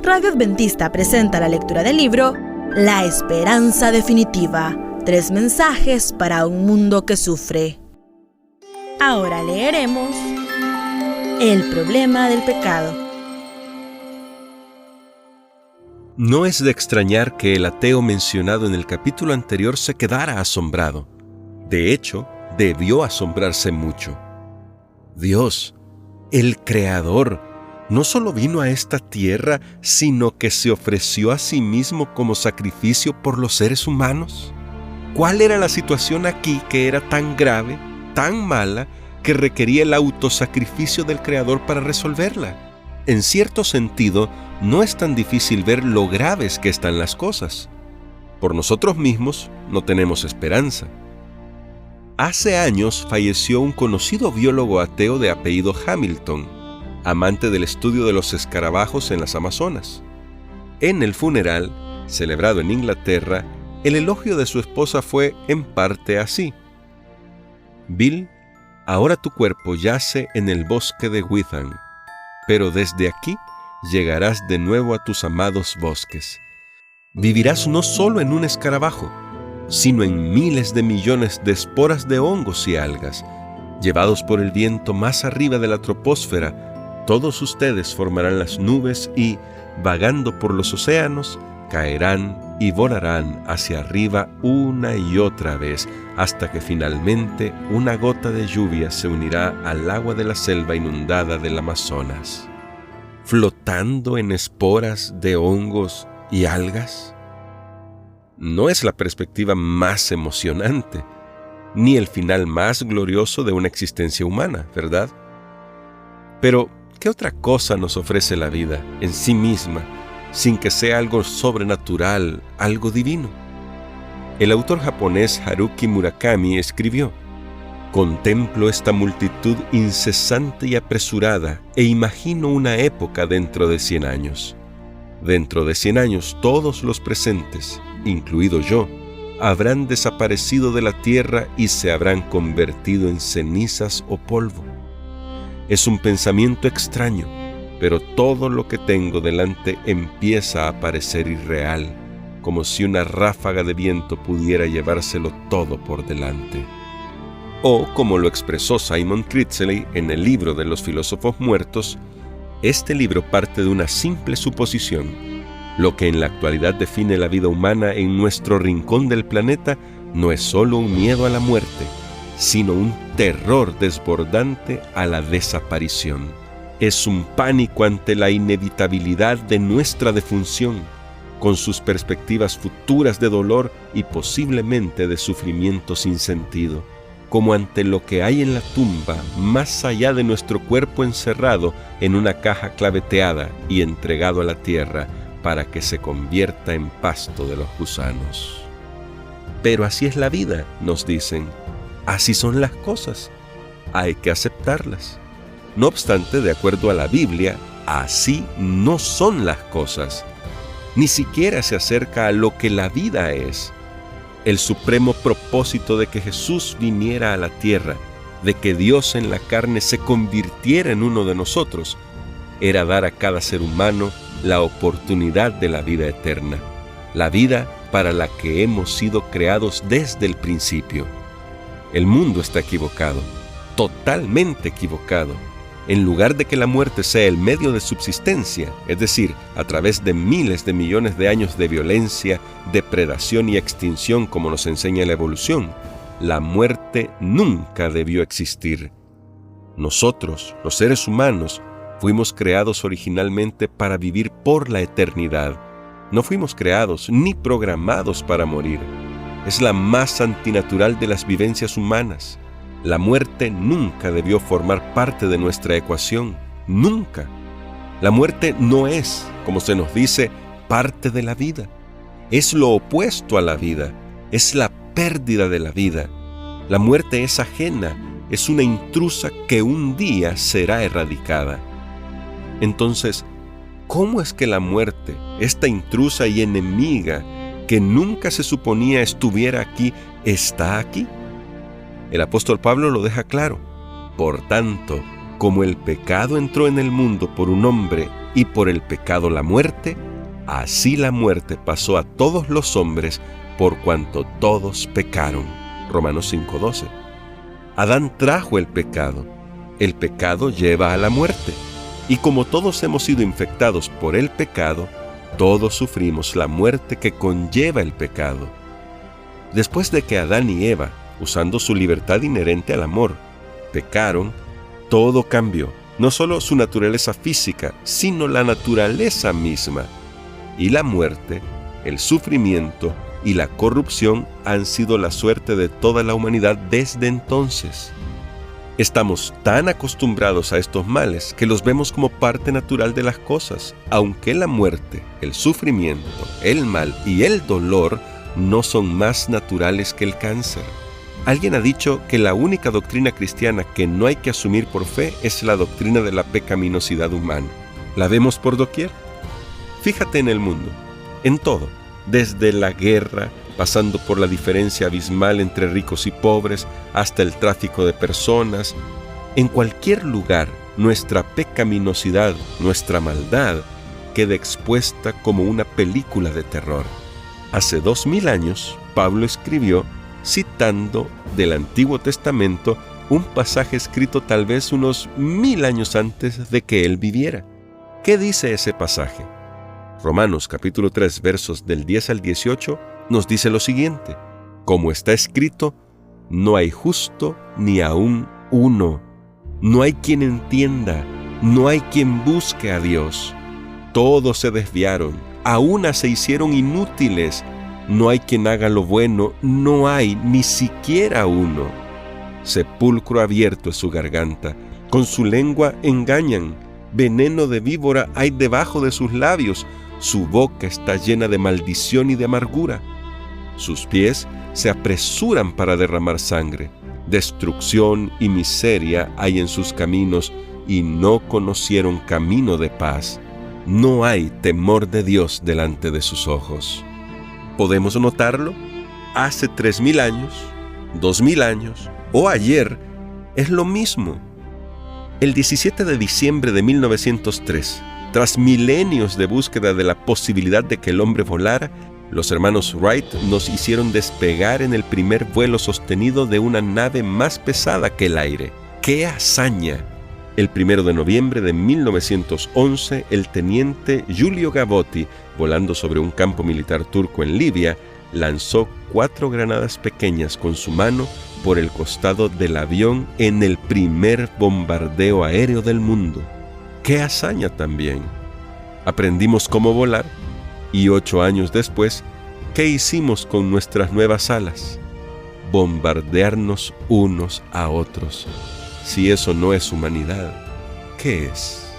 Radio Adventista presenta la lectura del libro La Esperanza Definitiva, 3 mensajes para un mundo que sufre. Ahora leeremos El problema del pecado. No es de extrañar que el ateo mencionado en el capítulo anterior se quedara asombrado. De hecho, debió asombrarse mucho. Dios, el Creador, no solo vino a esta tierra, sino que se ofreció a sí mismo como sacrificio por los seres humanos. ¿Cuál era la situación aquí que era tan grave, tan mala, que requería el autosacrificio del Creador para resolverla? En cierto sentido, no es tan difícil ver lo graves que están las cosas. Por nosotros mismos no tenemos esperanza. Hace años falleció un conocido biólogo ateo de apellido Hamilton, amante del estudio de los escarabajos en las Amazonas. En el funeral, celebrado en Inglaterra, el elogio de su esposa fue en parte así: Bill, ahora tu cuerpo yace en el bosque de Witham, pero desde aquí llegarás de nuevo a tus amados bosques. Vivirás no solo en un escarabajo, sino en miles de millones de esporas de hongos y algas. Llevados por el viento más arriba de la troposfera, todos ustedes formarán las nubes y, vagando por los océanos, caerán y volarán hacia arriba una y otra vez, hasta que finalmente una gota de lluvia se unirá al agua de la selva inundada del Amazonas. ¿Flotando en esporas de hongos y algas? No es la perspectiva más emocionante, ni el final más glorioso de una existencia humana, ¿verdad? Pero, ¿qué otra cosa nos ofrece la vida en sí misma, sin que sea algo sobrenatural, algo divino? El autor japonés Haruki Murakami escribió: «Contemplo esta multitud incesante y apresurada e imagino una época dentro de 100 años. Dentro de 100 años todos los presentes, incluido yo, habrán desaparecido de la tierra y se habrán convertido en cenizas o polvo. Es un pensamiento extraño, pero todo lo que tengo delante empieza a parecer irreal, como si una ráfaga de viento pudiera llevárselo todo por delante». O, como lo expresó Simon Critchley en el libro de los filósofos muertos, este libro parte de una simple suposición: lo que en la actualidad define la vida humana en nuestro rincón del planeta no es solo un miedo a la muerte, sino un terror desbordante a la desaparición. Es un pánico ante la inevitabilidad de nuestra defunción, con sus perspectivas futuras de dolor y posiblemente de sufrimiento sin sentido, como ante lo que hay en la tumba, más allá de nuestro cuerpo encerrado en una caja claveteada y entregado a la tierra para que se convierta en pasto de los gusanos. Pero así es la vida, nos dicen. Así son las cosas. Hay que aceptarlas. No obstante, de acuerdo a la Biblia, así no son las cosas. Ni siquiera se acerca a lo que la vida es. El supremo propósito de que Jesús viniera a la tierra, de que Dios en la carne se convirtiera en uno de nosotros, era dar a cada ser humano la oportunidad de la vida eterna, la vida para la que hemos sido creados desde el principio. El mundo está equivocado, totalmente equivocado. En lugar de que la muerte sea el medio de subsistencia, es decir, a través de miles de millones de años de violencia, depredación y extinción como nos enseña la evolución, la muerte nunca debió existir. Nosotros, los seres humanos, fuimos creados originalmente para vivir por la eternidad. No fuimos creados ni programados para morir. Es la más antinatural de las vivencias humanas. La muerte nunca debió formar parte de nuestra ecuación, nunca. La muerte no es, como se nos dice, parte de la vida. Es lo opuesto a la vida, es la pérdida de la vida. La muerte es ajena, es una intrusa que un día será erradicada. Entonces, ¿cómo es que la muerte, esta intrusa y enemiga que nunca se suponía estuviera aquí, está aquí? El apóstol Pablo lo deja claro. Por tanto, como el pecado entró en el mundo por un hombre y por el pecado la muerte, así la muerte pasó a todos los hombres por cuanto todos pecaron. Romanos 5:12. Adán trajo el pecado lleva a la muerte, y como todos hemos sido infectados por el pecado, todos sufrimos la muerte que conlleva el pecado. Después de que Adán y Eva, usando su libertad inherente al amor, pecaron, todo cambió, no solo su naturaleza física, sino la naturaleza misma. Y la muerte, el sufrimiento y la corrupción han sido la suerte de toda la humanidad desde entonces. Estamos tan acostumbrados a estos males que los vemos como parte natural de las cosas, aunque la muerte, el sufrimiento, el mal y el dolor no son más naturales que el cáncer. Alguien ha dicho que la única doctrina cristiana que no hay que asumir por fe es la doctrina de la pecaminosidad humana. La vemos por doquier. Fíjate en el mundo, en todo, desde la guerra, pasando por la diferencia abismal entre ricos y pobres, hasta el tráfico de personas. En cualquier lugar, nuestra pecaminosidad, nuestra maldad, queda expuesta como una película de terror. Hace 2000 años, Pablo escribió, citando del Antiguo Testamento, un pasaje escrito tal vez unos 1000 años antes de que él viviera. ¿Qué dice ese pasaje? Romanos capítulo 3, versos del 10 al 18, nos dice lo siguiente: como está escrito, no hay justo ni aun uno. No hay quien entienda, no hay quien busque a Dios. Todos se desviaron, a una se hicieron inútiles. No hay quien haga lo bueno, no hay ni siquiera uno. Sepulcro abierto es su garganta, con su lengua engañan. Veneno de víbora hay debajo de sus labios. Su boca está llena de maldición y de amargura. Sus pies se apresuran para derramar sangre. Destrucción y miseria hay en sus caminos, y no conocieron camino de paz. No hay temor de Dios delante de sus ojos. ¿Podemos notarlo? Hace 3000 años, 2000 años o ayer es lo mismo. El 17 de diciembre de 1903, tras milenios de búsqueda de la posibilidad de que el hombre volara, los hermanos Wright nos hicieron despegar en el primer vuelo sostenido de una nave más pesada que el aire. ¡Qué hazaña! El 1 de noviembre de 1911, el teniente Giulio Gavotti, volando sobre un campo militar turco en Libia, lanzó 4 granadas pequeñas con su mano por el costado del avión en el primer bombardeo aéreo del mundo. ¡Qué hazaña también! Aprendimos cómo volar, y 8 años después, ¿qué hicimos con nuestras nuevas alas? Bombardearnos unos a otros. Si eso no es humanidad, ¿qué es?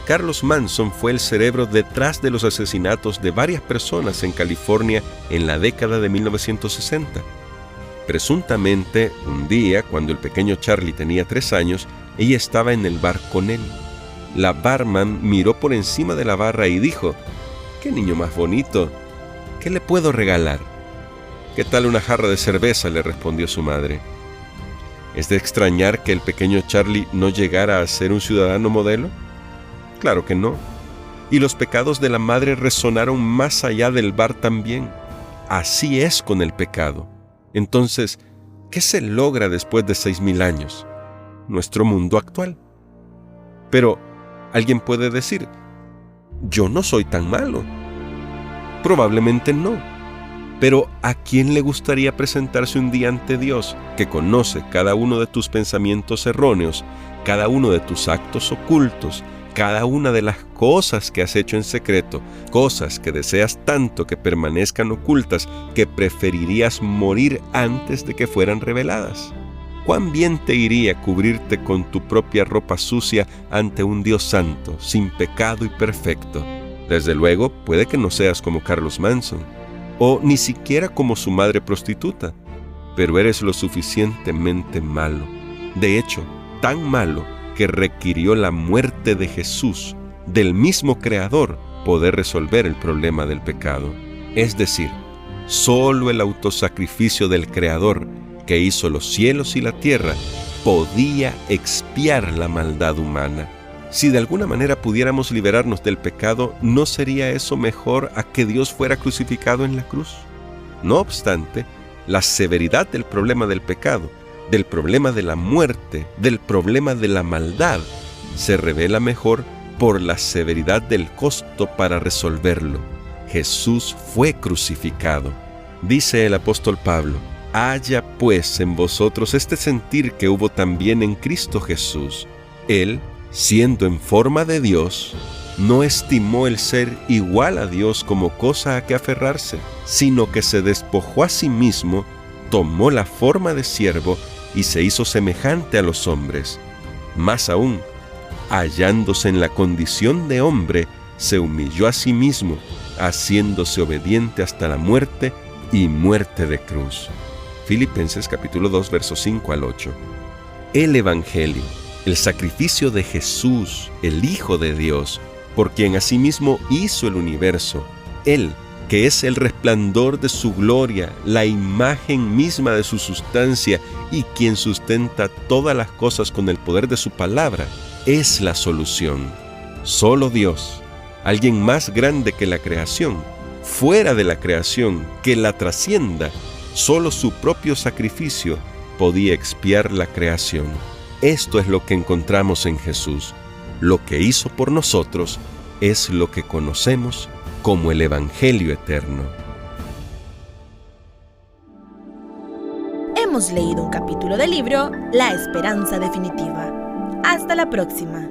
Carlos Manson fue el cerebro detrás de los asesinatos de varias personas en California en la década de 1960. Presuntamente, un día, cuando el pequeño Charlie tenía 3 años, ella estaba en el bar con él. La barman miró por encima de la barra y dijo: «¡Qué niño más bonito! ¿Qué le puedo regalar?» «¿Qué tal una jarra de cerveza?», le respondió su madre. ¿Es de extrañar que el pequeño Charlie no llegara a ser un ciudadano modelo? Claro que no. Y los pecados de la madre resonaron más allá del bar también. Así es con el pecado. Entonces, ¿qué se logra después de 6000 años? Nuestro mundo actual. Pero alguien puede decir: «Yo no soy tan malo». Probablemente no. Pero ¿a quién le gustaría presentarse un día ante Dios, que conoce cada uno de tus pensamientos erróneos, cada uno de tus actos ocultos, cada una de las cosas que has hecho en secreto, cosas que deseas tanto que permanezcan ocultas, que preferirías morir antes de que fueran reveladas? ¿Cuán bien te iría cubrirte con tu propia ropa sucia ante un Dios santo, sin pecado y perfecto? Desde luego, puede que no seas como Carlos Manson, o ni siquiera como su madre prostituta, pero eres lo suficientemente malo. De hecho, tan malo que requirió la muerte de Jesús, del mismo Creador, poder resolver el problema del pecado. Es decir, solo el autosacrificio del Creador, que hizo los cielos y la tierra, podía expiar la maldad humana. Si de alguna manera pudiéramos liberarnos del pecado, ¿no sería eso mejor a que Dios fuera crucificado en la cruz? No obstante, la severidad del problema del pecado, del problema de la muerte, del problema de la maldad, se revela mejor por la severidad del costo para resolverlo. Jesús fue crucificado. Dice el apóstol Pablo: haya pues en vosotros este sentir que hubo también en Cristo Jesús. Él, siendo en forma de Dios, no estimó el ser igual a Dios como cosa a que aferrarse, sino que se despojó a sí mismo, tomó la forma de siervo y se hizo semejante a los hombres. Más aún, hallándose en la condición de hombre, se humilló a sí mismo, haciéndose obediente hasta la muerte y muerte de cruz. Filipenses capítulo 2, versos 5 al 8. El Evangelio, el sacrificio de Jesús, el Hijo de Dios, por quien asimismo hizo el universo, Él, que es el resplandor de su gloria, la imagen misma de su sustancia y quien sustenta todas las cosas con el poder de su palabra, es la solución. Solo Dios, alguien más grande que la creación, fuera de la creación, que la trascienda, solo su propio sacrificio podía expiar la creación. Esto es lo que encontramos en Jesús. Lo que hizo por nosotros es lo que conocemos como el Evangelio eterno. Hemos leído un capítulo del libro La Esperanza Definitiva. Hasta la próxima.